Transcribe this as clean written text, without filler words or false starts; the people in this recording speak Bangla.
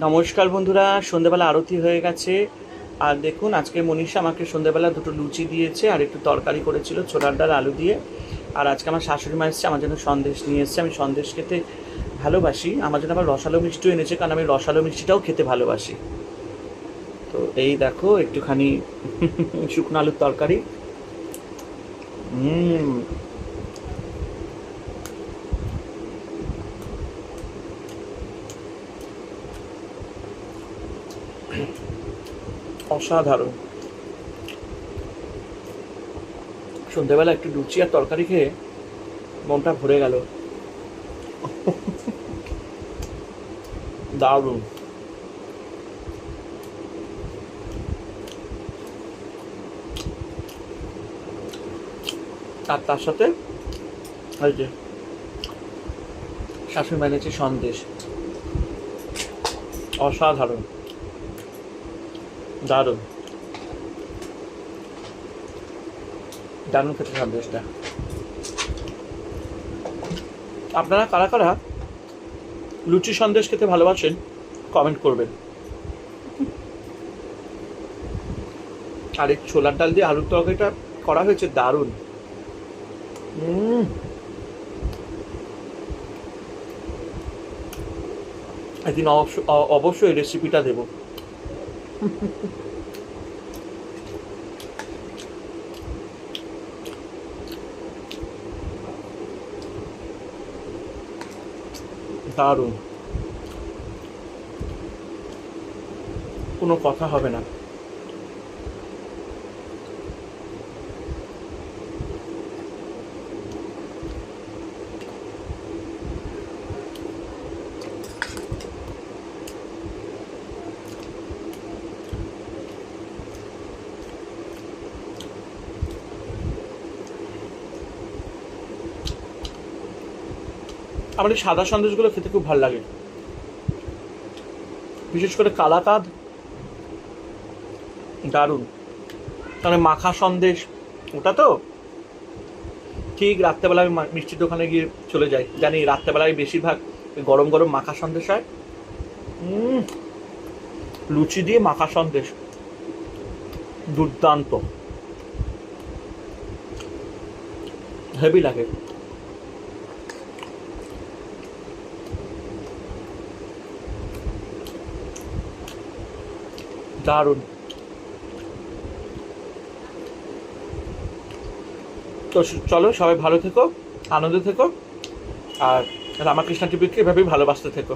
নমস্কার বন্ধুরা, সন্ধেবেলা আরতি হয়ে গেছে। আর দেখুন, আজকে মনীষা আমাকে সন্ধেবেলা দুটো লুচি দিয়েছে আর একটু তরকারি করেছিল ছোলার ডাল আলু দিয়ে। আর আজকে আমার শাশুড়ি মা এসেছে, আমার জন্য সন্দেশ নিয়ে এসেছে। আমি সন্দেশ খেতে ভালোবাসি, আমার জন্য আবার রসালো মিষ্টিও এনেছে, কারণ আমি রসালো মিষ্টিটাও খেতে ভালোবাসি। তো এই দেখো একটুখানি শুকনো আলুর তরকারি। হুম, অসাধারণ। সন্ধেবেলা একটু লুচি আর তরকারি খেয়ে মনটা ভরে গেল। দারুণ। আর তার সাথে ওই যে শাশুড়ি মা এনেছে সন্দেশ। অসাধারণ, দারুণ, দারুণ খেতে সন্দেশটা। আপনারা কারা কারা লুচি সন্দেশ খেতে ভালোবাসেন কমেন্ট করবেন। আর এই ছোলার ডাল দিয়ে আলুর তরকারিটা করা হয়েছে দারুণ। উম, একদিন অবশ্যই রেসিপিটা দেবো। দারুণ, কোনো কথা হবে না। আমার এই সাদা সন্দেশগুলো খেতে খুব ভালো লাগে, বিশেষ করে কালাকাঁদ। দারুণ। তাহলে মাখা সন্দেশ, ওটা তো ঠিক রাত্রেবেলা আমি মিষ্টির দোকানে গিয়ে চলে যাই, জানি রাত্রেবেলায় বেশিরভাগ গরম গরম মাখা সন্দেশ হয়। উম, লুচি দিয়ে মাখা সন্দেশ দুর্দান্ত, হেভি লাগে। দারুণ। তো চলো, সবাই ভালো থেকো, আনন্দে থেকো, আর রামাকৃষ্ণ টিভিকে এভাবেই ভালোবাসতে থেকো।